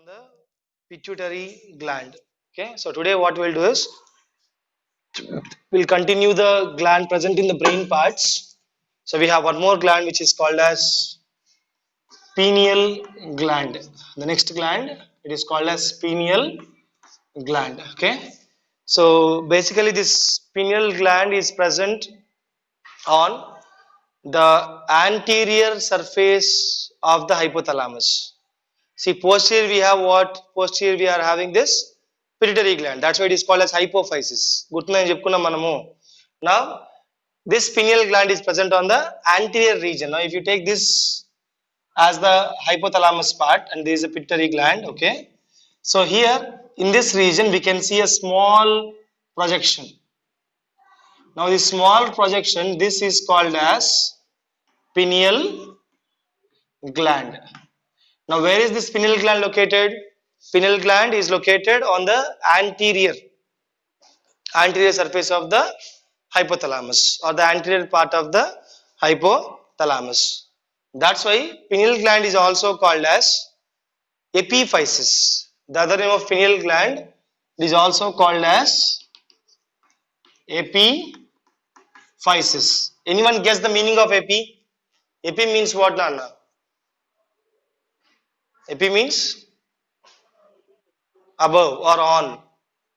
the pituitary gland. Okay, so today what we'll do is we'll continue the gland present in the brain parts. So we have one more gland which is called as pineal gland. The next gland, it is called as pineal gland. Okay, so basically this pineal gland is present on the anterior surface of the hypothalamus. See, posterior we have what? Posterior we are having this pituitary gland. That's why it is called as hypophysis. Now, this pineal gland is present on the anterior region. Now, if you take this as the hypothalamus part and there is a pituitary gland, okay. So here in this region we can see a small projection. Now, this small projection, this is called as pineal gland. Now, where is this pineal gland located? Pineal gland is located on the anterior surface of the hypothalamus or the anterior part of the hypothalamus. That's why pineal gland is also called as epiphysis. The other name of pineal gland is also called as epiphysis. Anyone guess the meaning of epi? Epi means what, Nana? Epi means above or on.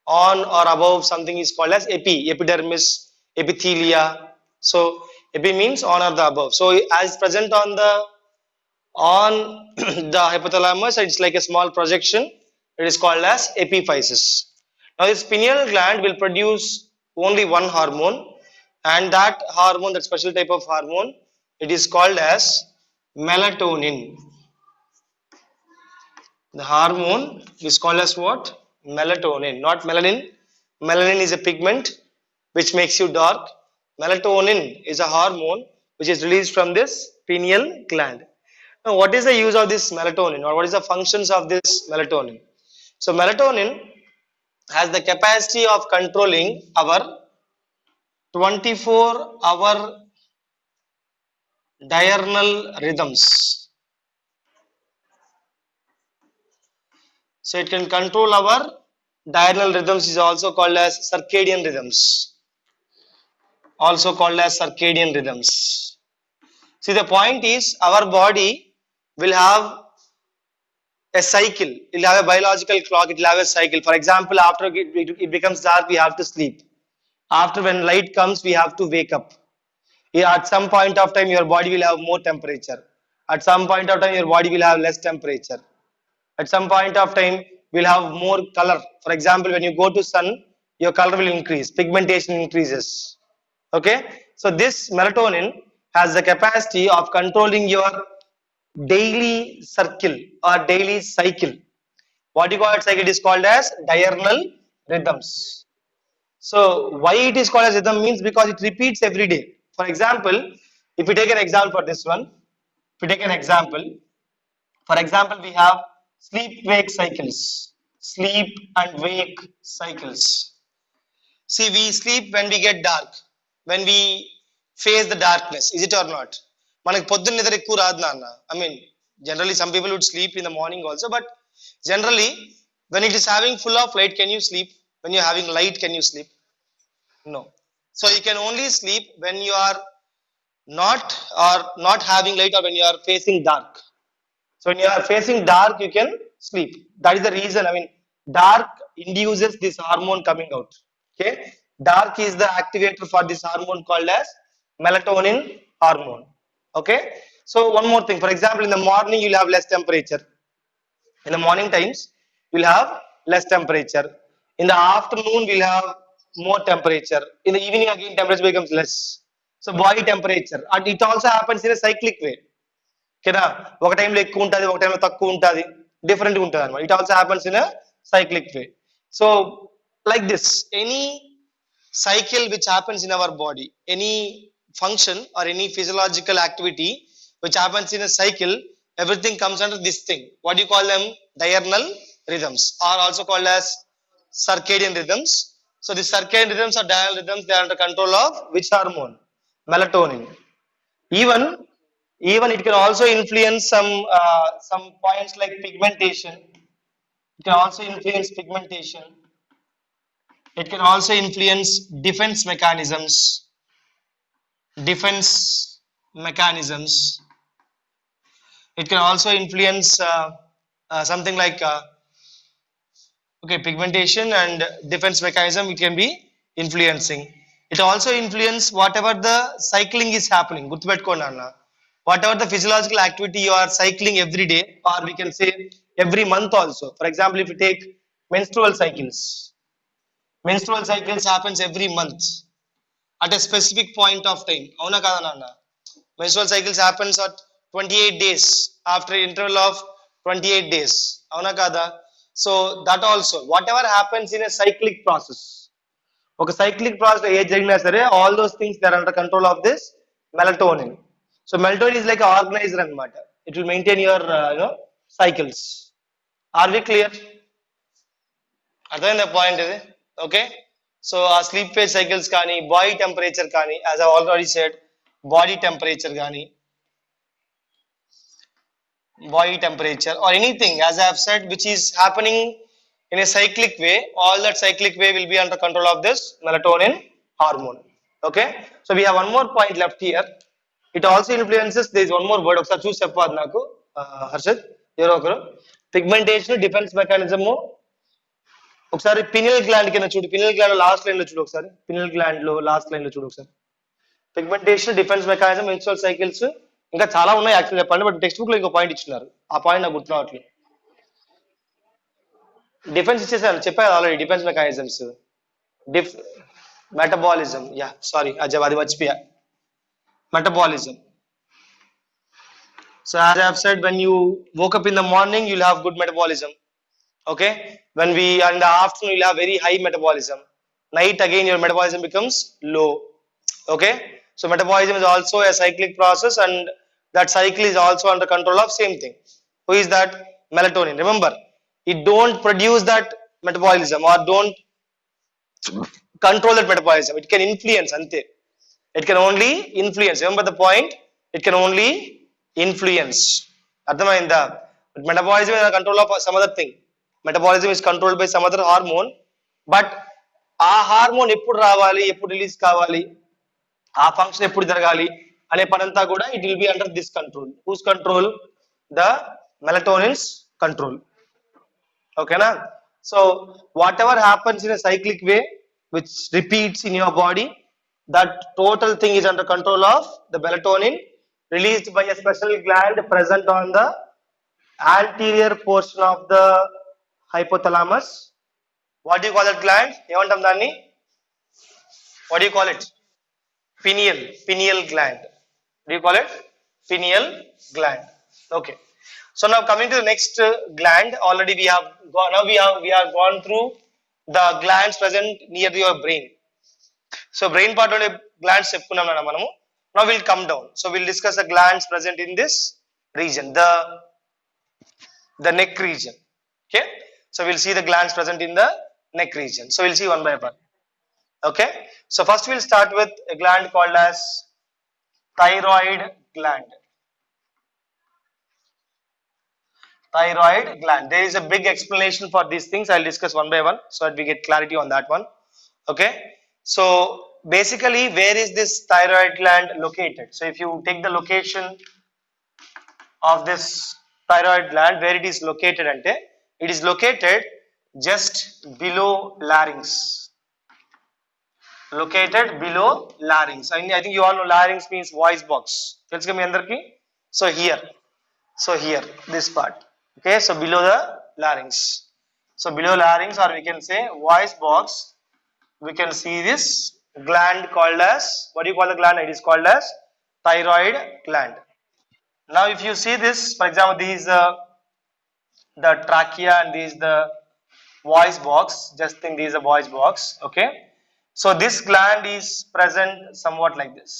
On or above something is called as epi, epidermis, epithelia. So epi means on or the above. So as present on the hypothalamus, it's like a small projection. It is called as epiphysis. Now this pineal gland will produce only one hormone, and that hormone, that special type of hormone, it is called as melatonin. The hormone is called as what? Melatonin, not melanin. Melanin is a pigment which makes you dark. Melatonin is a hormone which is released from this pineal gland. Now, what is the use of this melatonin, or what is the functions of this melatonin? So, melatonin has the capacity of controlling our 24-hour diurnal rhythms. So it can control our diurnal rhythms, is also called as circadian rhythms. Also called as circadian rhythms. See, the point is our body will have a cycle. It will have a biological clock. It will have a cycle. For example, after it becomes dark, we have to sleep. After when light comes, we have to wake up. At some point of time, your body will have more temperature. At some point of time, your body will have less temperature. At some point of time, we'll have more color. For example, when you go to sun, your color will increase, pigmentation increases. Okay, so this melatonin has the capacity of controlling your daily circle or daily cycle. What do you call it cycle? It is called as diurnal rhythms. So why it is called as rhythm means because it repeats every day. For example, if we take an example for this one, if we take an example, for example, we have sleep wake cycles. Sleep and wake cycles. See, we sleep when we get dark, when we face the darkness. Is it or not? I mean, generally some people would sleep in the morning also, but generally when it is having full of light, can you sleep? When you're having light, can you sleep? No. So you can only sleep when you are not having light, or when you are facing dark. So when you are facing dark, you can sleep. That is the reason. I mean, dark induces this hormone coming out. Okay, dark is the activator for this hormone called as melatonin hormone. Okay, so one more thing. For example, in the morning you'll have less temperature. In the morning times, you'll have less temperature. In the afternoon, we'll have more temperature. In the evening, again, temperature becomes less. So body temperature, and it also happens in a cyclic way. ఓకేనా, ఒక టైంలో ఎక్కువ ఉంటుంది, ఒక టైంలో తక్కువ ఉంటుంది, డిఫరెంట్గా ఉంటుంది అనమాట. It also happens in a cyclic way. So like this, any cycle which happens in our body, any function or any physiological activity which happens in a cycle, everything comes under this thing. What do you call them? Diurnal rhythms, or also called as circadian rhythms. So the circadian rhythms or diurnal rhythms, they are under control of which hormone? Melatonin. Even it can also influence some points like pigmentation. It can also influence pigmentation. It can also influence defense mechanisms. Defense mechanisms. It can also influence something like okay, pigmentation and defense mechanism. It can be influencing. It also influence whatever the cycling is happening. Gurtupeట్టుకోండి అన్న. Whatever the physiological activity you are cycling every day, or we can say every month also. For example, if you take menstrual cycles, menstrual cycles happens every month at a specific point of time. అవునా కదా నాన్న? Menstrual cycles happens at 28 days after interval of 28 days. అవునా కదా? So that also, whatever happens in a cyclic process, ఒక cyclic process ఏది జరిగినా సరే, all those things that are under control of this melatonin. So melatonin is like an organizer అన్నమాట. It will maintain your cycles. Are we clear? అర్థమైందా point ఇది? Okay, so ఆ sleep phase cycles కానీ, body temperature కానీ, as I already said, body temperature కానీ, body temperature or anything, as I have said, which is happening in a cyclic way, all that cyclic way will be under control of this melatonin hormone. Okay, so we have one more point left here. It also influences, there is one more word ఒకసారి చూసి చెప్పాలి నాకు హర్షద్, ఎవరో ఒకరు. Pigmentation, defence mechanism. ఒకసారి pineal gland కింద చూడు, pineal gland last line లో చూడు ఒకసారి, పినియల్ గ్లాండ్ లో లాస్ట్ లైన్ లో చూడు ఒకసారి. Pigmentation, defence mechanism, menstrual cycles, ఇంకా చాలా ఉన్నాయి యాక్చువల్ చెప్పండి, బట్ టెక్స్ట్ బుక్ లో ఇంకో పాయింట్ ఇచ్చినారు, ఆ పాయింట్ నాకు గుర్తు రావట్లేదు. డిఫెన్స్ ఇచ్చేసాను, చెప్పాను already. Defence mechanisms, diff metabolism, yeah sorry Ajay, అది మర్చిపోయా. Metabolism. So as I have said, when you woke up in the morning, you'll have good metabolism. Okay, when we in the afternoon, you'll have very high metabolism. Night again, your metabolism becomes low. Okay, so metabolism is also a cyclic process, and that cycle is also under control of same thing. Who is that? Melatonin. Remember, it don't produce that metabolism or don't control that metabolism. It can influence, ante. It can only influence. Remember the point, it can only influence. అర్థమైందా? Metabolism is under control of some other thing. Metabolism is controlled by some other hormone, but ఆ hormone ఎప్పుడు రావాలి, ఎప్పుడు release కావాలి, ఆ function ఎప్పుడు జరగాలి అనే పనంతా కూడా it will be under this control. Whose control? The melatonin's control. ఓకేనా? So whatever happens in a cyclic way which repeats in your body, that total thing is under control of the melatonin released by a special gland present on the anterior portion of the hypothalamus. What do you call that gland? ఏమంటాం దాన్ని? What do you call it? Pineal gland. Do you call it? Pineal gland. Okay. So now coming to the next gland, already we have gone through the glands present near your brain. So brain part of the glands చెప్పుకున్నాం నాన్న మనము. Now we'll come down. So we'll discuss the glands present in this region, the neck region. Okay. So we'll see the glands present in the neck region. So we'll see one by one. Okay. So first we'll start with a gland called as thyroid gland. Thyroid gland. There is a big explanation for these things. I'll discuss one by one so that we get clarity on that one. Okay. So basically, where is this thyroid gland located? So if you take the location of this thyroid gland, where it is located ante, it is located just below larynx. Located below larynx. I think you all know larynx means voice box. Telusuga mi andarki? So here, this part. Okay, so below the larynx. So below larynx, or we can say voice box, we can see this gland called as, what do you call the gland? It is called as thyroid gland. Now if you see this, for example, this is the trachea and this is the voice box. Just think this is a voice box. Okay, so this gland is present somewhat like this.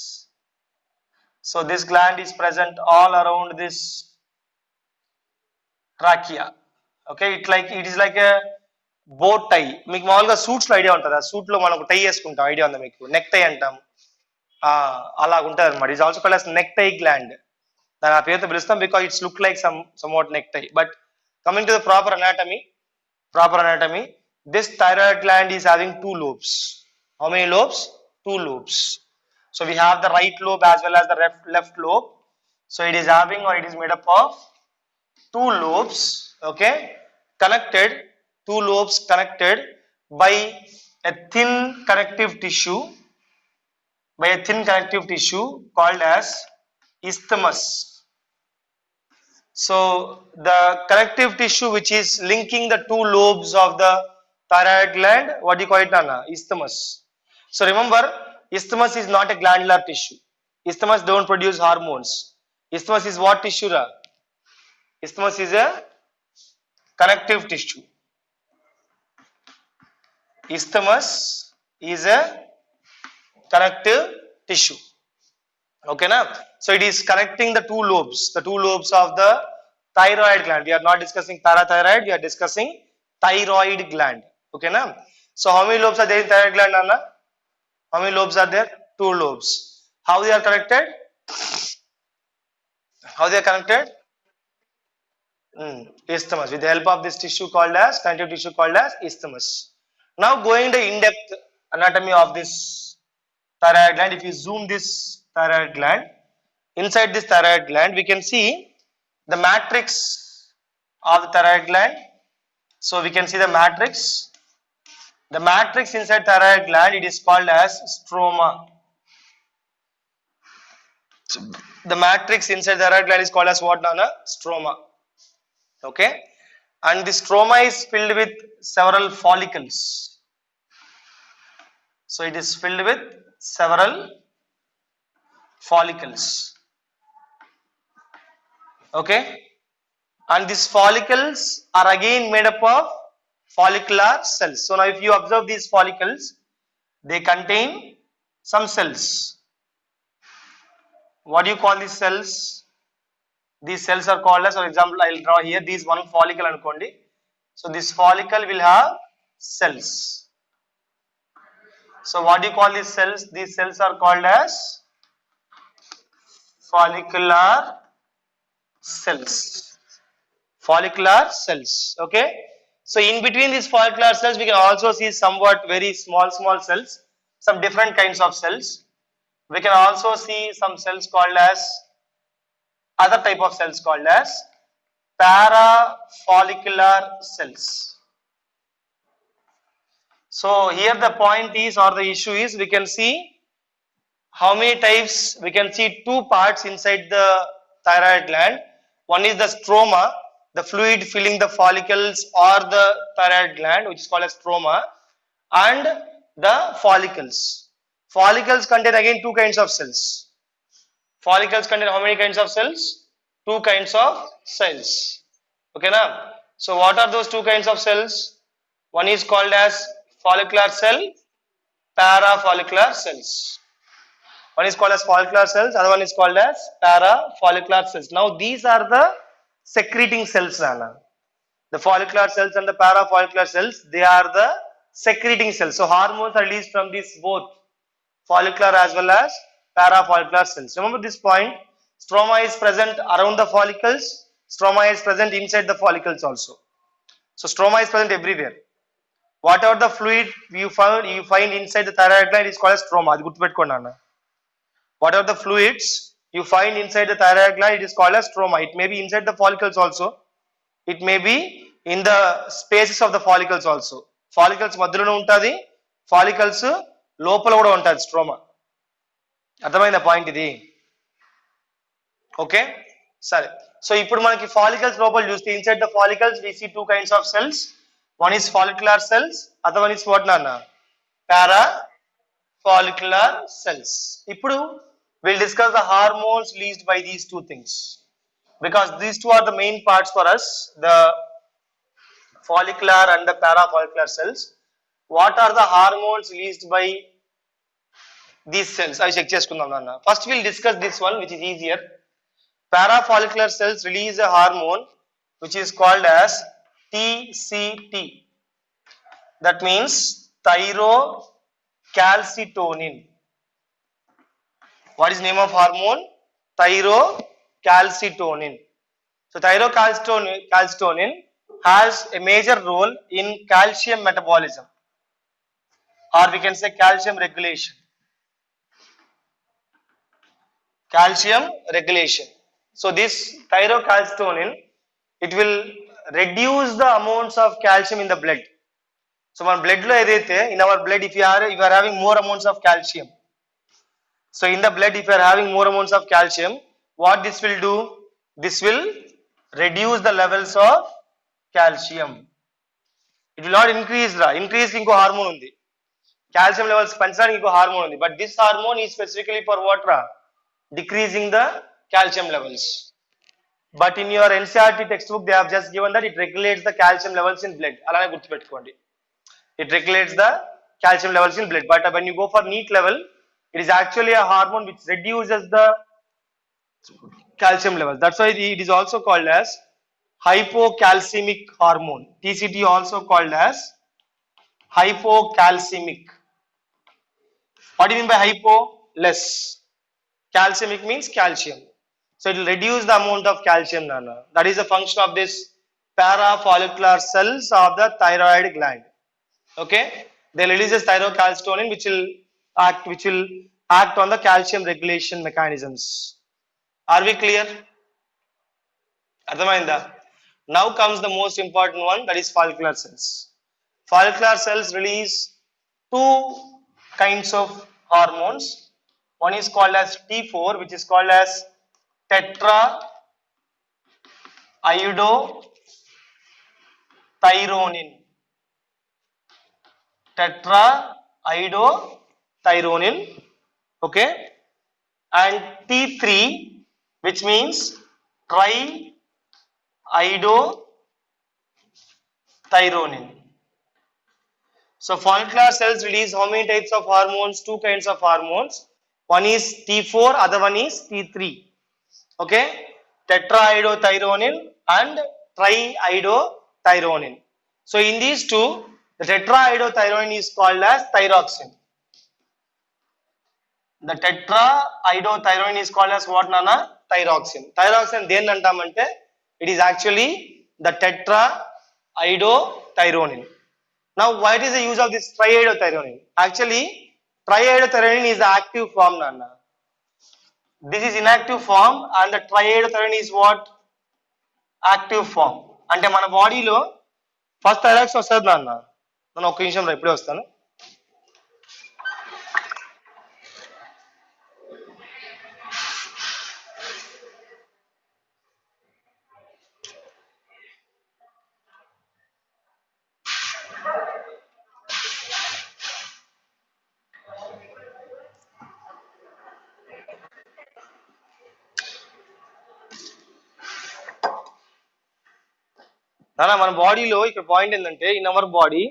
So this gland is present all around this trachea. Okay, it is like a బో టై. మీకు మామూలుగా suits లో idea ఉంటుంది, ఆ suit లో మనకు టై వేసుకుంటాం, idea ఉందా మీకు? నెక్ టై అంటాం, అలా ఉంటుంది అనమాట. It's also called as neck tie gland. దాని ఆ పేరుతో పిలుస్తాం because it's look like somewhat neck tie. But coming to the proper anatomy, Proper anatomy. This thyroid gland is having two lobes. How many lobes? Two lobes. So we have the right lobe as well as the left lobe. So it is having, or it is made up of two lobes, okay, connected, two lobes connected by a thin connective tissue, called as isthmus. So the connective tissue which is linking the two lobes of the thyroid gland, what do you call it, Nana? Isthmus. So remember, isthmus is not a glandular tissue. Isthmus don't produce hormones. Isthmus is what tissue, Ra? Isthmus is a connective tissue. Isthmus is a connective tissue. Okay, na? So it is connecting the two lobes of the thyroid gland. We are not discussing parathyroid, we are discussing thyroid gland. Okay, na? So how many lobes are there in thyroid gland, Anna? How many lobes are there? Two lobes. How they are connected? How they are connected? Isthmus. With the help of this tissue called as connective tissue called as isthmus. Now going the in-depth anatomy of this thyroid gland. If you zoom this thyroid gland, inside this thyroid gland we can see the matrix of the thyroid gland. So we can see the matrix. The matrix inside thyroid gland, it is called as stroma. So the matrix inside thyroid gland is called as what, Nana? Stroma. Okay, and the stroma is filled with several follicles. So it is filled with several follicles. Okay, and these follicles are again made up of follicular cells. So now if you observe these follicles, they contain some cells. What do you call these cells? These cells are called as, for example, I will draw here these one follicle anukondi. So this follicle will have cells. So what do you call these cells? These cells are called as follicular cells. Follicular cells. Okay. So in between these follicular cells, we can also see somewhat very small cells, some different kinds of cells. We can also see some cells called as, other type of cells called as parafollicular cells. So here the point is, or the issue is, we can see how many types. We can see two parts inside the thyroid gland. One is the stroma, the fluid filling the follicles or the thyroid gland, which is called as stroma, and the follicles. Follicles contain again two kinds of cells. Follicles contain how many kinds of cells? Two kinds of cells. Okay, now. So what are those two kinds of cells? One is called as follicular cell, parafollicular cells. One is called as follicular cells, other one is called as parafollicular cells. Now these are the secreting cells, Anna. The follicular cells and the parafollicular cells, they are the secreting cells. So hormones are released from these both follicular as well as parafollicular cells. Remember this point, stroma is present around the follicles, stroma is present inside the follicles also. So stroma is present everywhere. Whatever the fluid you find inside the thyroid gland is called as stroma. Adi gurtupettukondi Anna. Whatever the fluids you find inside the thyroid gland, it is called as stroma. It may be inside the follicles also. It may be in the spaces of the follicles also. Follicles madhyalone untadi, follicles lopala kuda untadi stroma. అర్థమైందా point ఇది? Okay సరే. So ఇప్పుడు మనకి follicles లోపల చూస్తే, inside the follicles we see two kinds of cells. One is follicular cells, other one is what, Nana? Parafollicular cells. ఇప్పుడు we'll discuss the hormones released by these two things, because these two are the main parts for us, the follicular and the parafollicular cells. What are the hormones released by these cells? I check cheskundam Nana. First we'll discuss this one, which is easier. Parafollicular cells release a hormone which is called as TCT. That means thyrocalcitonin. What is the name of hormone? Thyrocalcitonin. So thyrocalcitonin has a major role in calcium metabolism, or we can say calcium regulation. Calcium regulation. So this thyrocalcitonin, it will reduce the amounts of calcium in the blood. So మన blood లో ఏదైతే in our blood if you are having more amounts of calcium. So in the blood if you are having more amounts of calcium, what this will do? This will reduce the levels of calcium. It will not increase the increase ఇంకో hormone ఉంది. Calcium levels పెంచడానికి ఇంకో hormone ఉంది. But this hormone is specifically for what? Decreasing the calcium levels. But in your NCERT textbook they have just given that it regulates the calcium levels in blood. అలానే గుర్తుపెట్టుకోండి. It regulates the calcium levels in blood. But when you go for NEET level, it is actually a hormone which reduces the calcium levels. That's why it is also called as hypocalcemic hormone. TCT also called as hypocalcemic. What do you mean by hypo? Less. Calcemic means calcium. So it will reduce the amount of calcium, Nana. That is the function of this parafollicular cells of the thyroid gland. Okay, they releases thyrocalcitonin which will act on the calcium regulation mechanisms. Are we clear? Ardhamainda? Now comes the most important one, that is follicular cells. Follicular cells release two kinds of hormones. One is called as T4, which is called as tetraiodothyronin. Tetraiodothyronin, okay, and T3, which means triiodothyronin. So follicular cells release how many types of hormones? Two kinds of hormones. One is T4, other one is T3. Okay, tetraiodothyronin and triiodothyronin. So in these two, the tetraiodothyronin is called as thyroxine. The tetraiodothyronin is called as what, Nana? Thyroxine. Thyroxine then antamante, it is actually the tetraiodothyronin. Now what is the use of this triiodothyronin? Actually triiodothyronin is the active form, Nana. This is inactive form and the triiodothyronin is what? Active form. అంటే మన బాడీలో first thyroxine వస్తుంది నాన్న. నేను ఒక్క నిమిషం ఇప్పుడే వస్తాను. నాన్న మన బాడీలో ఇక్కడ పాయింట్ ఏంటంటే in our body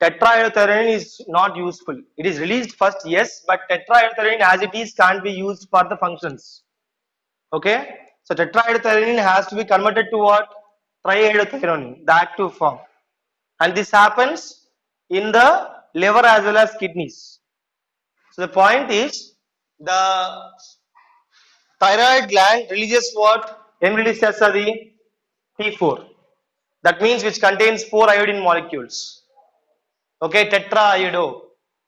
tetraiodothyronin is not useful. It is released first, yes, but tetraiodothyronin as it is can't be used for the functions. Okay, so tetraiodothyronin has to be converted to what? Triiodothyronin, the active form, and this happens in the liver as well as kidneys. So the point is the thyroid gland releases what? Em release chestadi T4. That means which contains 4 iodine molecules. Okay, tetraiodo,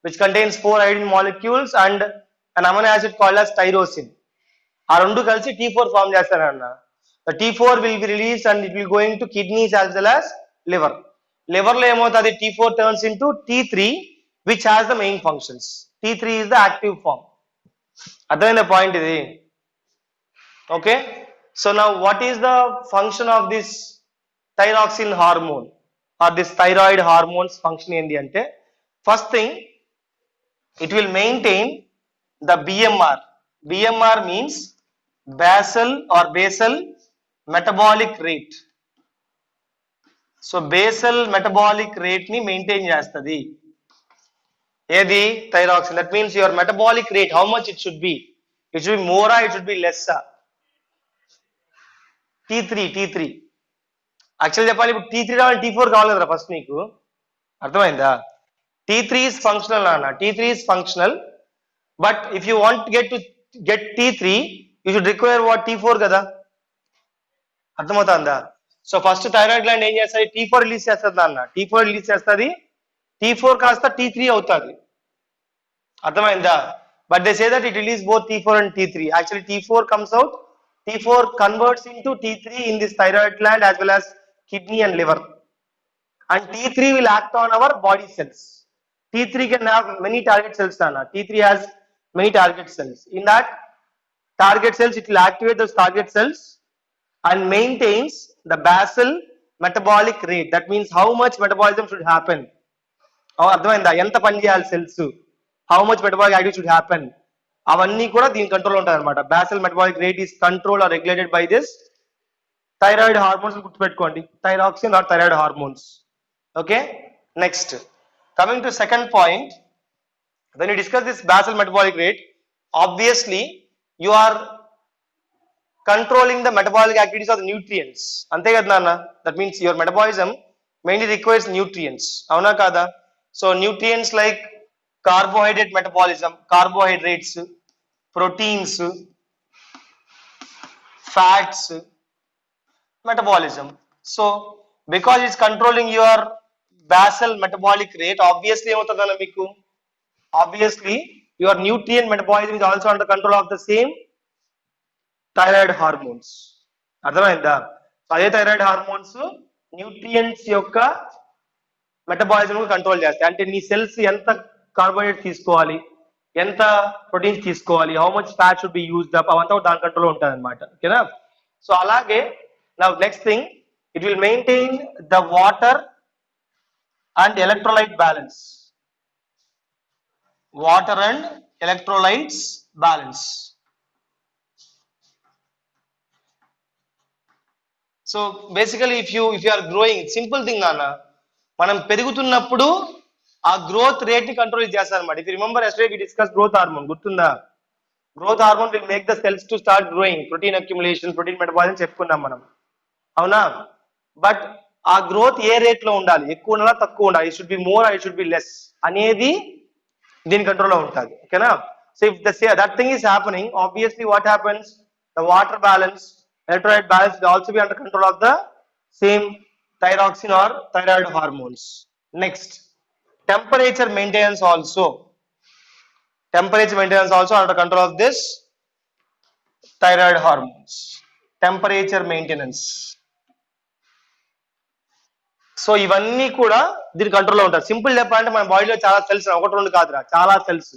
which contains 4 iodine molecules and an amino acid called as tyrosine. ఆ రెండు కలిసి T4 form చేస్తారన్న. The T4 will be released and it will go into kidneys as well as liver. Liver లో ఏమవుతుంది? T4 turns into T3 which has the main functions. T3 is the active form. అర్థమైందా point ఇది? Okay, so now what is the function of this thyroxine hormone or this thyroid hormones function ఏంటి అంటే, first thing it will maintain the BMR. BMR means basal metabolic rate. So basal metabolic rate ni maintain చేస్తది ఏది? thyroxine. That means your metabolic rate, how much it should be? It should be more or it should be less? T3 actual చెప్పాలి ఇప్పుడు T3 రావాలి T4 కావాలి కదా first నీకు, అర్థమైందా? T3 is functional అన్న. T3 is functional, but if you want to get T3 you should require what? T4 కదా, అర్థమవుతుందా? సో ఫస్ట్ థైరాయిడ్ గ్లాండ్ ఏం చేస్తుంది, T4 రిలీజ్ చేస్తుంది అన్న. T4 రిలీజ్ చేస్తుంది, T4 కాస్త T3 అవుతుంది. అర్థమైందా? But they say that it release both T4 and T3. Actually T4 comes out, T4 converts into T3 in this thyroid gland as well as kidney and liver. And T3 will act on our body cells. T3 can have many target cells, Nana. T3 has many target cells. In that target cells, it will activate those target cells and maintains the basal metabolic rate. That means how much metabolism should happen. అర్థమైందా? ఎంత పని చేయాలి cells, how much metabolic activity should happen, అవన్నీ కూడా దీని control ఉంటాయి అనమాట. Basal metabolic rate is control or regulated by this thyroid hormones. గుర్తుపెట్టుకోండి, thyroxine or thyroid hormones. Okay, next coming to second point, when you discuss this basal metabolic rate, obviously you are controlling the metabolic activities of the nutrients. Ante kada nana, that means your metabolism mainly requires nutrients, avuna kada? So nutrients like carbohydrate metabolism, carbohydrates, proteins, fats, metabolism. So because it's controlling your basal metabolic rate, obviously ఏమవుతుందన్న మీకు, obviously your nutrient metabolism is also under control of the same thyroid hormones. అర్థమైందా? అదే thyroid hormones nutrients యొక్క metabolism control చేస్తాయి. అంటే నీ cells ఎంత carbohydrate తీసుకోవాలి, ఎంత ప్రోటీన్స్ తీసుకోవాలి, how much fat should be used up, అవంతా దాని కంట్రోల్ ఉంటుంది అనమాట. ఓకేనా? సో అలాగే నా next thing, it will maintain the water and electrolyte balance. Water and electrolytes balance. So basically if you are growing, simple thing nana, మనం పెరుగుతున్నప్పుడు ఆ గ్రోత్ రేట్ ని కంట్రోల్ చేస్తారు అన్నమాట. If you remember yesterday we discussed growth hormone, గుర్తుందా? Growth hormone will make the cells to start growing, protein accumulation, protein metabolism చెప్పుకున్నాం మనం, అవునా? బట్ ఆ గ్రోత్ ఏ రేట్ లో ఉండాలి, ఎక్కువ ఉండాలా తక్కువ ఉండాలి, it should be more I should be less అనేది దీని కంట్రోల్లో ఉంటుంది. ఓకేనా? So if that thing is happening, obviously what happens, the water balance, electrolyte balance will also be under control of the same thyroxine or thyroid hormones. Next, temperature maintenance also. Temperature maintenance also under control of this thyroid hormones. Temperature maintenance. So ఇవన్నీ కూడా దీని కంట్రోల్లో ఉంటాయి. Simple చెప్పాలంటే మన బాడీలో చాలా cells, ఒకటి రెండు కాదురా, చాలా సెల్స్,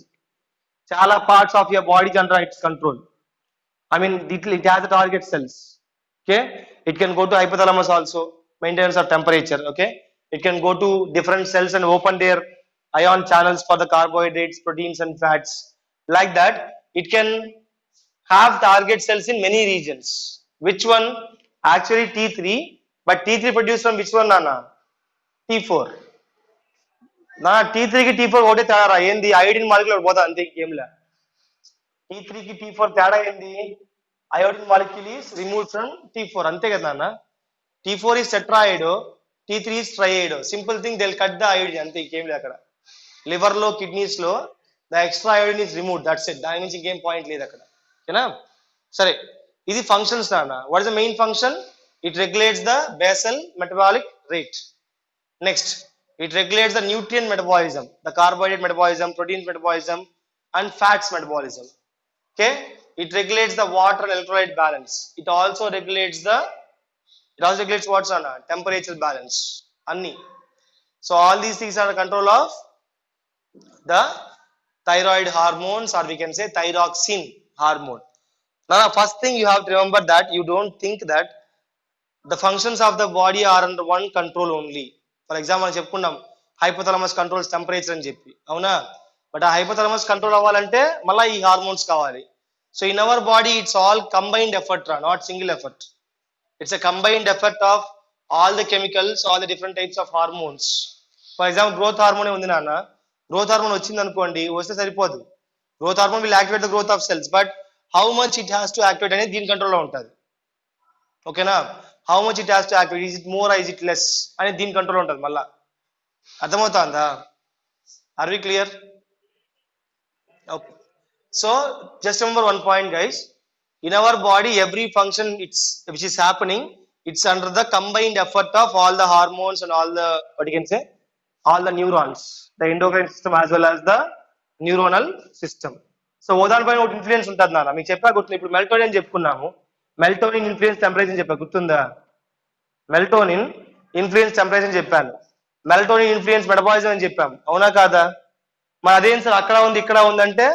చాలా parts of your body under it's control. I mean it has the target cells. Okay, it can go to hypothalamus also, maintenance of temperature. Okay, it can go to different cells and open their ion channels for the carbohydrates, proteins and fats. Like that, it can have target cells in many regions. Which one? Actually T3, but T3 produced from which one nana? T4. నా T3 కి T4 ఒకటే తేడా, ఏంది? Iodine molecule పోతా అంతే, ఇంకేంలే. T3 కి T4 తేడా ఏంది? Iodine molecule is remove from T4, అంతే కదా నాన్న. T4 is tetraiod, T3 is triiod. Simple thing, they will cut the iodine, అంతే, ఇంకేం లేదు అక్కడ. లివర్ లో, కిడ్నీస్ లో the extra iodine is remove, that's it. దాని నుంచి ఇంకేం పాయింట్ లేదు అక్కడ. ఓకేనా? సరే, ఇది ఫంక్షన్స్ నాన్న. What is the main function? It regulates the basal metabolic rate. Next, it regulates the nutrient metabolism, the carbohydrate metabolism, protein metabolism and fats metabolism. Okay, it regulates the water and electrolyte balance. It also regulates what's on temperature balance, anni. So all these things are under control of the thyroid hormones, or we can say thyroxine hormone. Now first thing you have to remember that you don't think that the functions of the body are under one control only. For example చెప్పుకున్నాం, hypothalamus controls temperature అని చెప్పి, అవునా? But ఆ hypothalamus control అవ్వాలంటే మళ్ళీ ఈ hormones కావాలి. So in our body it's all combined effort రా, not single effort. It's a combined effort of all the chemicals, all the different types of hormones. For example growth hormone ఉంది నాన్న, growth hormone వచ్చింది అనుకోండి, వస్తే సరిపోదు. Growth hormone will activate the growth of cells, but how much it has to activate అనేది దీని కంట్రోల్లో ఉంటుంది. ఓకేనా? How much it has to activate, is it more, is it less అనేది దీని కంట్రోల్ ఉంటుంది. మళ్ళా అర్థమవుతుందా? Are we clear? Okay. So just remember one point guys, in our body every function which is happening It's under the combined effort of all the hormones and all the, what you can say, all the neurons, the endocrine system as well as the neuronal system. So దానిపైన ఒకటి influence ఉంటుంది నాన్న, మీకు చెప్పా గుర్తుంది. ఇప్పుడు melatonin చెప్పుకున్నాము, melatonin influence temperature చెప్పా గుర్తుందా? మెల్టోనిన్ ఇన్ఫ్లుయెన్స్ టెంపరేచర్ చెప్పాను, మెల్టోనిన్ ఇన్ఫ్లుయెన్స్ మెటబాలిజం అని చెప్పాము, అవునా కాదా? మరి అదేం సార్ అక్కడ ఉంది ఇక్కడ ఉందంటే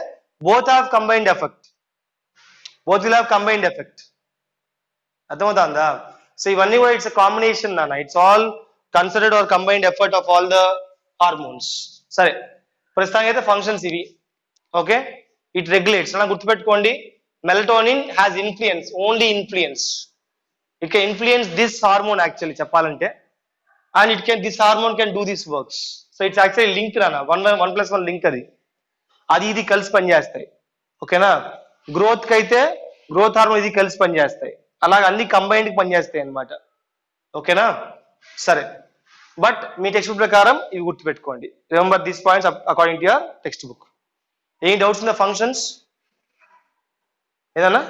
both have combined effect, both will have combined effect. అర్థమవుతుందా? సో ఇవన్నీ కూడా ఇట్స్ కాంబినేషన్ నాన్న, it's all considered are combined effort of all the hormones. సరే, ప్రస్తుతానికి అయితే ఫంక్షన్స్ ఇవి. ఓకే, ఇట్ రెగ్యులేట్స్ అలా గుర్తుపెట్టుకోండి. Melatonin has influence, only influence, it can influence this hormone actually చెప్పాలంటే, and it can, this hormone can do this works. So it's actually link నాన్న, 1+1 link, అది ఇది కలిసి పనిచేస్తాయి. ఓకేనా? గ్రోత్ కి అయితే గ్రోత్ హార్మోన్ ఇది కలిసి పనిచేస్తాయి, అలాగే అన్ని కంబైన్డ్ పనిచేస్తాయి అనమాట. ఓకేనా? సరే, బట్ మీ టెక్స్ట్ బుక్ ప్రకారం ఇవి గుర్తుపెట్టుకోండి. Remember these points according to your text book. Any doubts in the functions? ఏదన్నా?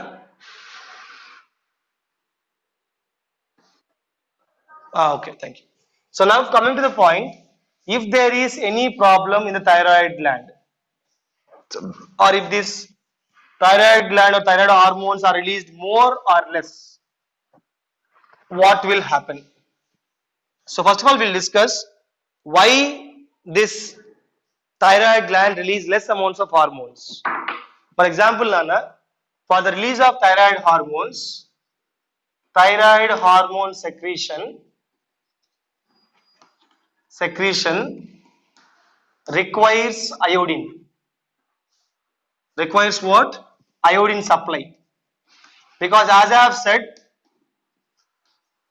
Okay, thank you. So now coming to the point, if there is any problem in the thyroid gland, or if this thyroid gland or thyroid hormones are released more or less, what will happen? So first of all, we'll discuss why this thyroid gland release less amounts of hormones. For example, Nana, for the release of thyroid hormone secretion requires iodine. Requires what? Iodine supply. Because as I have said,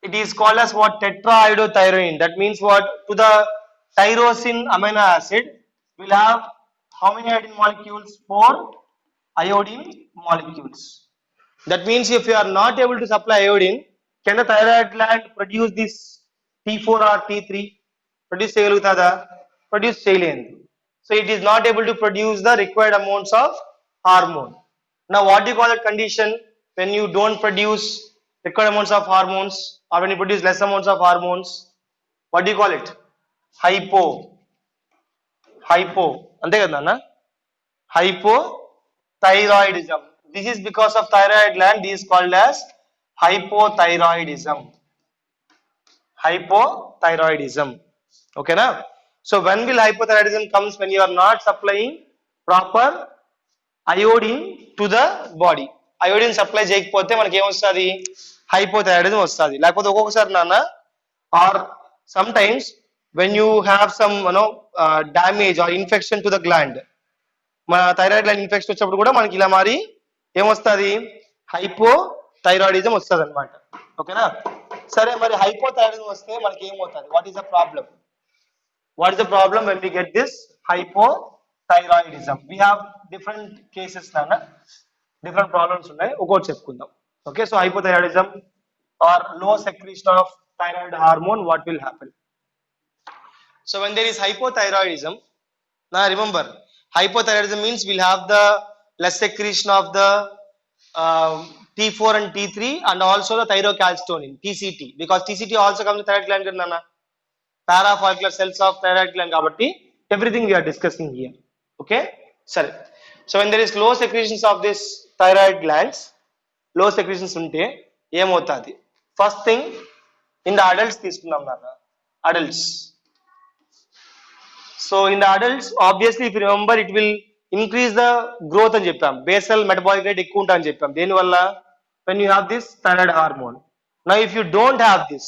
it is called as what? Tetraiodothyronine. That means what? To the tyrosine amino acid will have how many iodine molecules? 4 iodine molecules. That means if you are not able to supply iodine, can the thyroid gland produce this T4 or T3? Produce cheyalugutada? Produce cheyaledu. So it is not able to produce the required amounts of hormone. Now what do you call that condition when you don't produce required amounts of hormones, or when you produce less amounts of hormones? What do you call it? Hypo. Ante kada na? Hypothyroidism. This is because of thyroid gland. This is called as hypothyroidism. Okay na? So when will hypothyroidism comes? When you are not supplying proper iodine to the body. Iodine supply చేయకపోతే మనకి ఏమొస్తుంది? Hypothyroidism వస్తుంది. లేకపోతే ఒక్కొక్కసారి నాన్న, or sometimes when you have some damage or infection to the gland, మన thyroid gland infection వచ్చినప్పుడు కూడా మనకి ఇలా మారి ఏమొస్తుంది? హైపోథైరాయిడిజం వస్తుంది అనమాట. ఓకేనా? సరే, మరి హైపోథైరాయిడిజం వస్తే మనకి ఏమవుతుంది? What is the problem? What is the problem when we get this hypothyroidism? We have different cases nana, different problems unnai, okoti cheppukundam. Okay, so hypothyroidism or low secretion of thyroid hormone, what will happen? So when there is hypothyroidism, now remember, hypothyroidism means we'll have the less secretion of the T4 and T3 and also the thyrocalcitonin, TCT, because TCT also comes to thyroid gland nana, parafollicular cells of thyroid gland kabatti, everything we are discussing here. Okay, sorry. So when there is low secretions of this thyroid glands, low secretions unte em avutadi? First thing, in the adults తీసుకున్నాం నాన్న, adults. So in the adults, obviously if you remember, it will increase the growth అని చెప్పాం, basal metabolic rate ఎక్కువ ఉంటుంది అని చెప్పాం. దేని వల్ల? when you have this thyroid hormone. Now if you don't have this,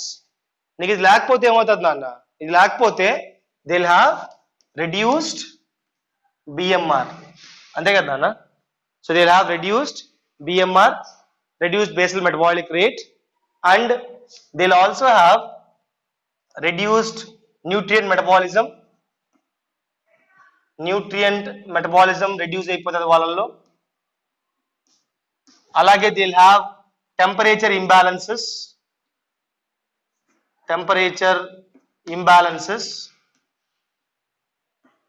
నీకు ఇది లేకపోతే ఏమవుతుంది నాన్న? ఇది లేకపోతే they will have reduced BMR. అంతే కదా నాన్న? So they will have reduced BMR, reduced basal metabolic rate, and they will also have reduced nutrient metabolism reduce అయిపోతుంది వాళ్ళల్లో. అలాగే they will have temperature imbalances.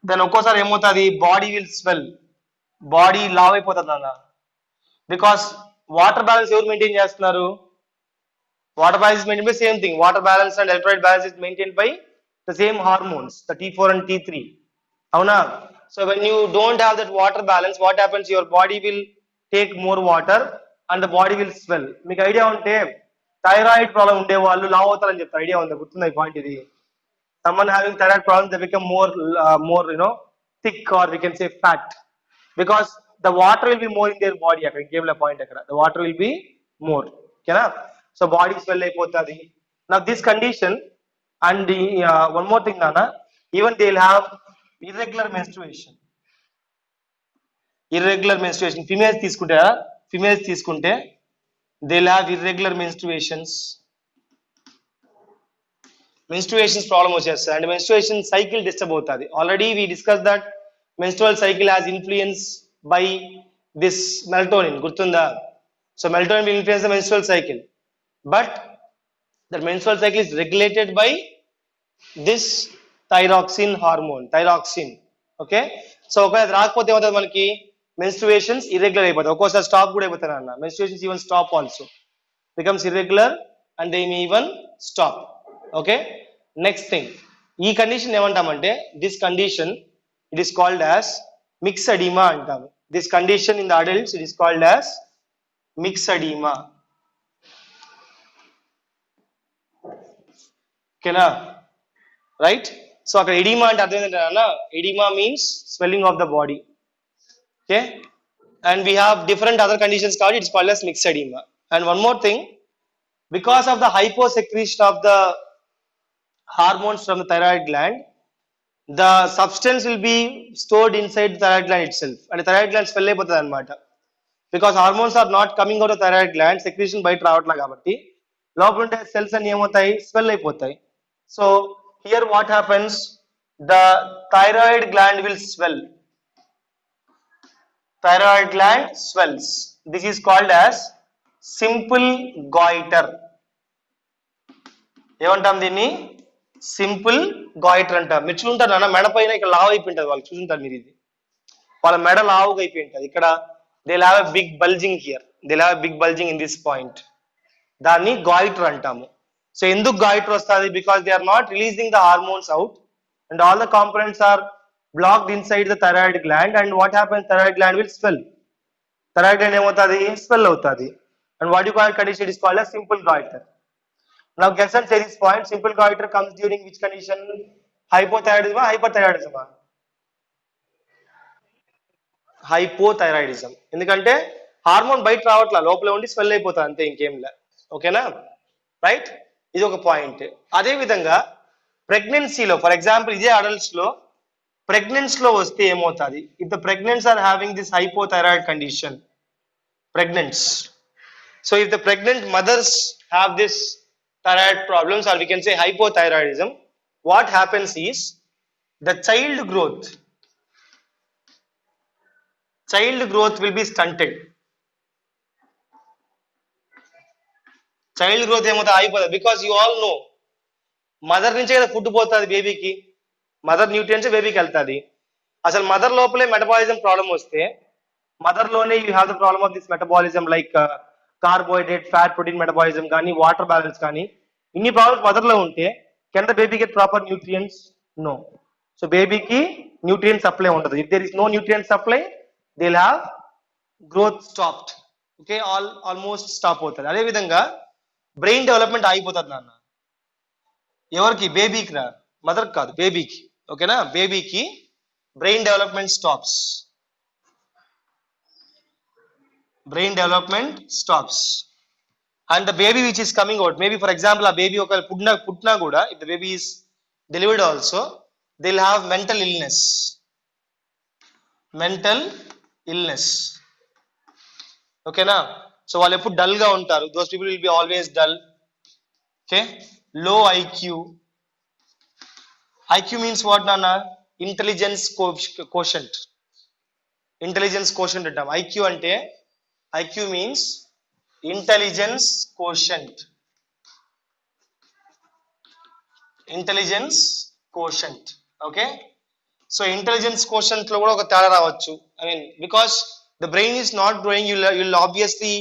Then ఒక్కోసారి ఏమవుతుంది? బాడీ విల్ స్వెల్, బాడీ లావ్ అయిపోతుంది నాన్న. బికాస్ వాటర్ బ్యాలెన్స్ ఎవరు maintain చేస్తున్నారు? Water balance is maintained by same thing. Water balance and electrolyte balance is maintained by the same hormones, the T4 and T3. Avuna? So when you don't have that water balance, what happens? Your body will take more water and the body will swell. మీకు idea ఉంటే thyroid problem ఉండే వాళ్ళు లావ్ అవుతారని చెప్తారు. Idea ఉందా? గుర్తుందా ఈ పాయింట్ ఇది? Someone having thyroid problems, they become more thick, or we can say fat, because the water will be more in their body. I gave a point. The water will be more. Okay, so body swell అయిపోతది. Now this condition, and one more thing, Nana, even they'll have irregular menstruation. Irregular menstruation. Females తీసుకుంటే they'll have irregular menstruations. Menstruation problem వచ్చేస్తుంది, and menstruation cycle disturb అవుతుంది. Already we discussed that menstrual cycle has influence by this melatonin. గుర్తుందా? So melatonin will influence the menstrual cycle, but the menstrual cycle is regulated by this thyroxine hormone, thyroxine. Okay, so ఒకవేళ రాకపోతే ఏమవుతుంది, మనకి menstruations irregular అయిపోతాయి. ఒక్కోసారి stop కూడా అయిపోతాయి అన్న. menstruations even stop also, becomes irregular and they may even stop. Okay, next thing, ఈ కండిషన్ ఏమంటామంటే, this condition, it is called as myxedema అంటాము. This condition in the adults, it is called as myxedema. ఓకేనా, right? So అక్కడ oedema అంటే అర్థం ఏంటంటే, oedema means swelling of the body. Okay, and we have different other conditions called, it's called as myxedema. And one more thing, because of the hyposecretion of the hormones from the thyroid gland, the substance will be stored inside the thyroid gland itself, and the thyroid gland swell అయిపోతుంది అనమాట. because hormones are not coming out of thyroid gland, secretion బయట రావట్లేదు కాబట్టి లోపల ఉండే cells అన్ని ఏమవుతాయి, swell అయిపోతాయి. So here what happens, the thyroid gland will swell. Thyroid gland swells. This is called as simple goiter. ఏమంటాం దీన్ని? సింపుల్ గాయిటర్ అంటారు. మీరు చూసుంటారు నాన్న, మెడ పైన ఇక్కడ లావు అయిపోయి ఉంటుంది, వాళ్ళు చూసుంటారు మీరు. ఇది వాళ్ళ మెడ లావుగా అయిపోయి ఉంటుంది. ఇక్కడ they have a big bulging here, they have a big bulging in this point. దాన్ని గాయిటర్ అంటాము. సో ఎందుకు గాయిటర్ వస్తుంది? Because they are not releasing the hormones out and all the components are blocked inside the thyroid gland, and what happens, thyroid gland will swell. Thyroid gland ఏమవుతుంది, swell అవుతుంది. And what you call condition is called as simple goiter. Now guess and say this point, simple goiter comes during which condition? Hypothyroidism or hyperthyroidism? Hypothyroidism. ఎందుకంటే hormone బయట రావట్లా, లోపల ఉండి swell అయిపోతుంది అంతే, ఇంకేం లే. ఓకేనా, రైట్? ఇది ఒక పాయింట్. అదే విధంగా ప్రెగ్నెన్సీలో, ఫర్ ఎగ్జాంపుల్ ఇదే అడల్ట్స్ లో ప్రెగ్నెన్స్ లో వస్తే ఏమవుతుంది? If the pregnants are having this hypothyroid condition, pregnants, so if the pregnant mothers have this thyroid problems, or we can say hypothyroidism, what happens is the child growth will be stunted. Child growth ఏమవుతుంది, అయిపోతుంది. Because you all know, mother నుంచే కదా food పోతుంది బేబీకి, mother nutrients బేబీకి వెళ్తుంది. అసలు mother లోపలే మెటబాలిజం ప్రాబ్లం వస్తే, మదర్ లోనే you have the problem of this metabolism, like carbohydrate, fat, protein metabolism కానీ, వాటర్ బ్యాలెన్స్ కానీ, ఇన్ని ప్రాబ్లమ్స్ మదర్ లో ఉంటే can the baby get proper nutrients? No. So బేబీకి న్యూట్రియంట్ సప్లై ఉండదు. If there is no nutrient supply, they will have growth stopped. Okay, almost stop అవుతుంది. అదే విధంగా బ్రెయిన్ డెవలప్మెంట్ ఆగిపోతుంది నాన్న. ఎవరికి? బేబీకి రా, మదర్ కాదు, బేబీకి. ఓకేనా, బేబీకి brain development stops. Brain development stops, and the baby which is coming out, maybe for example a baby oka putna kuda, if the baby is delivered also, they'll have mental illness. Okay na, so వాళ్ళు ఎప్పుడు dull గా ఉంటారు. those people will be always dull. Okay, low IQ means what nana? Intelligence quotient. Intelligence quotient అంటాం. IQ అంటే, IQ means intelligence quotient. Intelligence quotient. Okay, so intelligence quotient లో కూడా ఒక తేడా రావచ్చు. I mean, because the brain is not growing, you'll obviously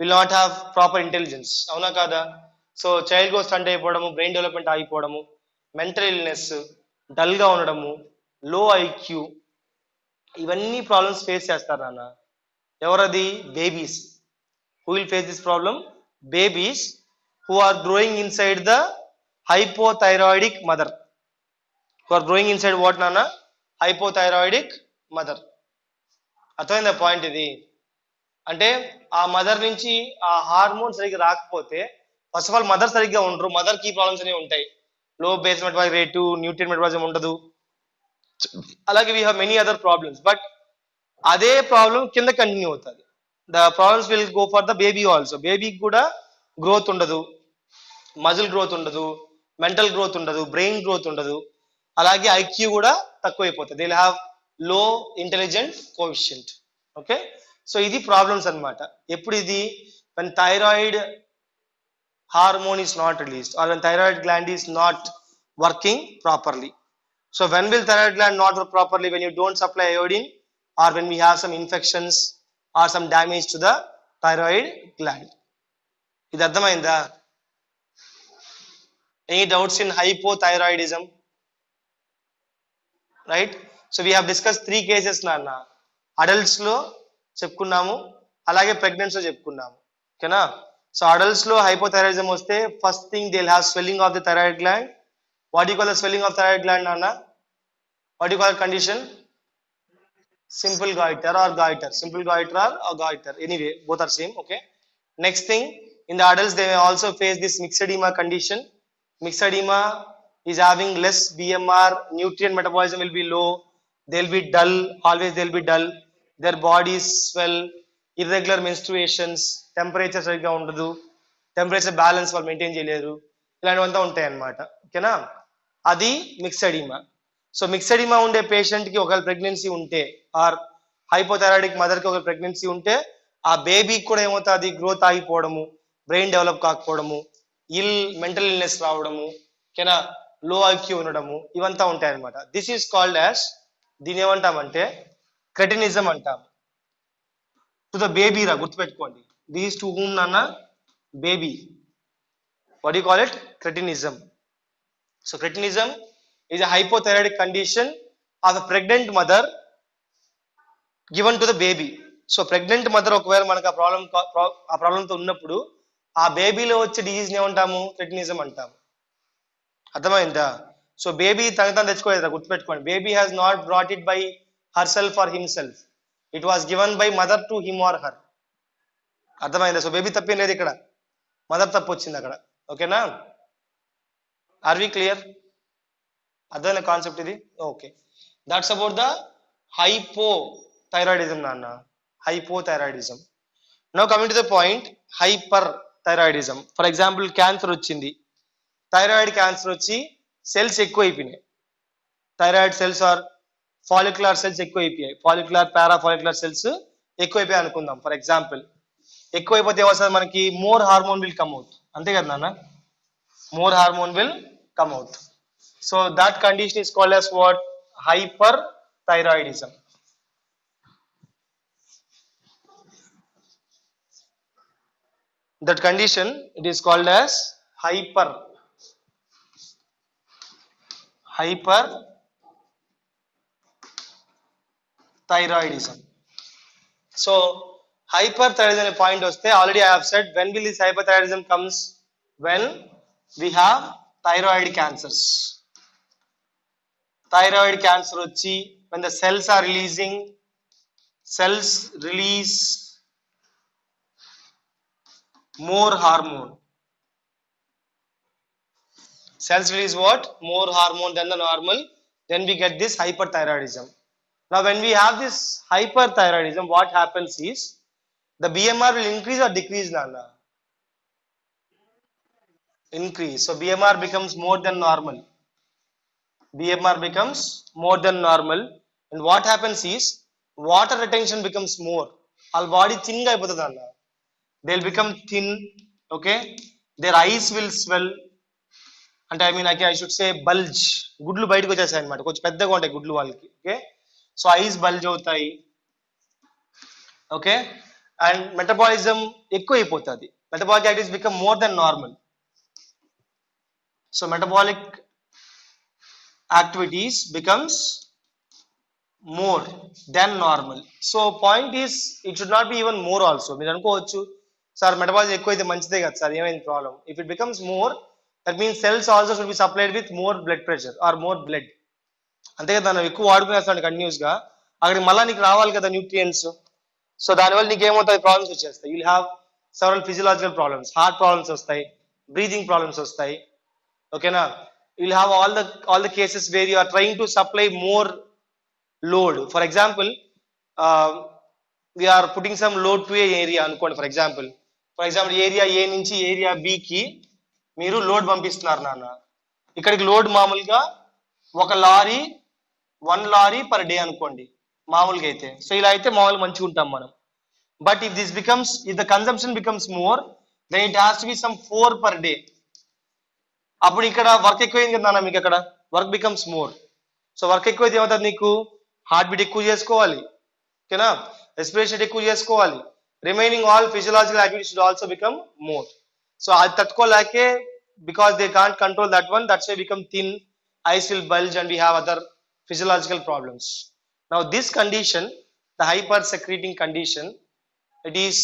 will not have proper intelligence. అవునా కాదా? So child growth stunt అయిపోవడము, బ్రెయిన్ డెవలప్మెంట్ ఆగిపోవడము, mental illness, డల్గా ఉండడము, లో ఐక్యూ, ఇవన్నీ ప్రాబ్లమ్స్ ఫేస్ చేస్తారు నాన్న. ఎవరది? Babies. Who will face this problem? Babies who are growing inside the hypothyroidic mother. who are growing inside what నాన్న? హైపోథైరాయిడిక్ మదర్. అర్థమైందా పాయింట్ ఇది? అంటే ఆ మదర్ నుంచి ఆ హార్మోన్ సరిగ్గా రాకపోతే ఫస్ట్ ఆఫ్ ఆల్ మదర్ సరిగ్గా ఉండరు, మదర్ కి ప్రాబ్లమ్స్ అనేవి ఉంటాయి. Low base metabolic rate, nutrient metabolism ఉండదు, అలాగే we have many other problems. But అదే ప్రాబ్లం కింద కంటిన్యూ అవుతుంది. The problems will go for the baby also. బేబీకి కూడా గ్రోత్ ఉండదు, మజిల్ గ్రోత్ ఉండదు, మెంటల్ గ్రోత్ ఉండదు, బ్రెయిన్ గ్రోత్ ఉండదు, అలాగే ఐక్యూ కూడా తక్కువైపోతుంది. They will have low intelligent coefficient. Okay, so ఇది ప్రాబ్లమ్స్ అన్నమాట. ఎప్పుడు ఇది? when thyroid hormone is not released or when thyroid gland is not working properly. So when will thyroid gland not work properly? When you don't supply iodine or when we have some infections or some damage to the thyroid gland. ఇది అర్థమైందా? Any doubts in hypothyroidism? Right. So we have discuss 3 cases నాన్న. Adults లో చెప్పుకున్నాము, అలాగే ప్రెగ్నెన్సీలో చెప్పుకున్నాము. ఓకేనా? So adults లో హైపోథైరాయిడిజం వస్తే first thing they will have swelling of the thyroid gland. What you call the swelling of thyroid gland నాన్న? What you call condition? Simple goiter or goiter. Simple goiter or goiter. Anyway, both are same. Okay. Next thing, in the adults they may also face this myxedema condition. Myxedema is having less BMR, nutrient metabolism will be low, they'll be dull, always they'll be dull, their bodies swell, irregular menstruations, temperature సరిగ్గా ఉండదు, temperature balance వాళ్ళు maintain చేయలేరు, ఇలాంటివంతా ఉంటాయి అన్నమాట. ఓకేనా? అది మిక్సెడిమా. So మిక్సెడిమా ఉండే patient కి ఒకవేళ ప్రెగ్నెన్సీ ఉంటే ఆర్ హైపోథైరాయిడిక్ మదర్ కి ఒక ప్రెగ్నెన్సీ ఉంటే ఆ బేబీకి కూడా ఏమవుతుంది? గ్రోత్ ఆగిపోవడము, బ్రెయిన్ డెవలప్ కాకపోవడము, మెంటల్ ఇల్నెస్ రావడము, ఓకేనా, లో ఐక్యూ ఉండడము, ఇవంతా ఉంటాయి అనమాట. దిస్ ఈస్ కాల్డ్ యాజ్, దీని ఏమంటామంటే క్రెటినిజం అంటాం. టు ద బేబీ రా, గుర్తుపెట్టుకోండి. దీస్ టు హూమ్ నాన్న? Baby. What you call it? Cretinism. So cretinism is a hypothyroidic condition of a pregnant mother given to the baby. So pregnant mother ఒకవేళ మనకు ఆ ప్రాబ్లంతో ఉన్నప్పుడు ఆ బేబీలో వచ్చే డిజీజ్ ఏమంటాము? క్రెటినిజం అంటాము. అర్థమైందా? సో బేబీ తను తెచ్చుకోలేదు, గుర్తుపెట్టుకోండి. Baby has not brought it by herself or himself, it was given by mother to him or her. అర్థమైందా? సో బేబీ తప్పేం లేదు ఇక్కడ, మదర్ తప్పు వచ్చింది అక్కడ. ఓకేనా? Are we clear? అర్థమైన కాన్సెప్ట్ ఇది? Okay, that's about the hypothyroidism నాన్న. Hypothyroidism. Now coming to the point, hyperthyroidism. For example cancer వచ్చింది, థైరాయిడ్ క్యాన్సర్ వచ్చి సెల్స్ ఎక్కువ అయిపోయినాయి, thyroid cells or follicular cells ఎక్కువ అయిపోయాయి, ఫాలిక్యులర్ పారాఫాలిక్యులర్ సెల్స్ ఎక్కువ అయిపోయాయి అనుకుందాం. ఫర్ ఎగ్జాంపుల్ ఎక్కువైపోతే ఏమవుతుంది మనకి? More hormone will come out. అంతే కదా నాన్న? More hormone will come out. So that condition is called as what? Hyperthyroidism. That condition, it is called as hyperthyroidism. So hyperthyroidism అనే point వస్తే already I have said, when will this hyperthyroidism comes? When we have thyroid cancers. Thyroid cancer వచ్చి when the cells are releasing, cells release more hormone. Cells release what? More hormone than the normal. Then we get this hyperthyroidism. Now when we have this hyperthyroidism, what happens is the BMR will increase or decrease nana? Increase. So BMR becomes more than normal. BMR becomes more than normal, and what happens is water retention becomes more. Our body thin ga ayipothadi anna. They'll become thin. Okay, their eyes will swell, and I should say bulge. Gudlu bayitiki vachesai annamata, konచెం పెద్దగా ఉంటాయి గుడ్లు వాళ్ళకి. Okay, so ice bulge అవుతాయి. Okay, and metabolism ఎక్కువ అయిపోతుంది. Metabolic activities become more than normal. So metabolic activities becomes more than normal. So point is it should not be even more also. మీరు అనుకోవచ్చు sir metabolism ఎక్కువైతే మంచిదే కదా sir ఏమైంది problem if it becomes more that means cells also should be supplied with more blood pressure or more blood అంతే కదా నువ్వు ఎక్కువ వాడుకునేస్తాను కంటిన్యూస్ గా అక్కడికి మళ్ళీ నీకు రావాలి కదా న్యూట్రియంట్స్ సో దానివల్ల నీకు ఏమవుతాయి ప్రాబ్లమ్స్ వచ్చేస్తాయి you'll have several physiological problems heart problems వస్తాయి బ్రీతింగ్ ప్రాబ్లమ్స్ వస్తాయి ఓకేనా you'll have all the cases where you are trying to supply more load. For example, we are putting some load to a area అనుకోండి for example area ఏ నుంచి area బికి మీరు load పంపిస్తున్నారు నాన్న ఇక్కడికి load మామూలుగా ఒక లారీ 1 లారీ పర్ డే అనుకోండి మామూలుగా అయితే సో ఇలా అయితే మామూలుగా మంచిగా ఉంటాం మనం but if the consumption becomes more than it has to be some 4 per day అప్పుడు ఇక్కడ వర్క్ ఎక్కువైంది కదా నాన్న మీకు అక్కడ work becomes more so work ఎక్కువైతే ఏమవుతుంది నీకు హార్ట్ బీట్ ఎక్కువ చేసుకోవాలి ఓకేనా రెస్పిరేషన్ ఎక్కువ చేసుకోవాలి remaining all physiological activities should also become more so అది తట్టుకోలేకే because they can't control that one that's why become thin eyes will bulge and we have other physiological problems. Now this condition, the hypersecreting condition, it is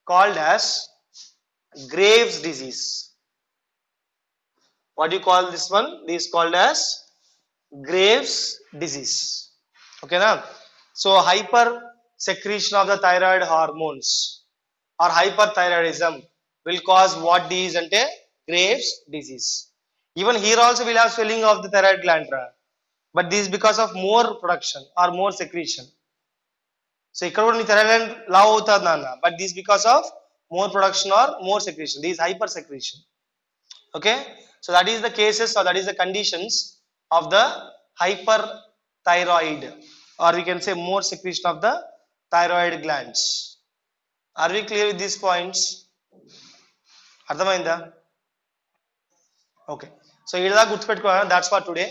called as Graves disease. What do you call this one? This is called as Graves disease. Okay na? So hyper secretion of the thyroid hormones or hyperthyroidism will cause what disease ante Graves disease. Even here also we'll have swelling of the thyroid gland, but this is because of more production or more secretion. So ikkada kuda nee thyroid gland law avutadi nanna, but this is because of more production or more secretion. This is hyper secretion. Okay, so that is the cases or that is the conditions of the hyperthyroid, or we can say more secretion of the thyroid glands. Are we clear with these points? అర్థమైందా? Okay, so ఇది దా గుర్తుపెట్టుకోవాలి. That's for today.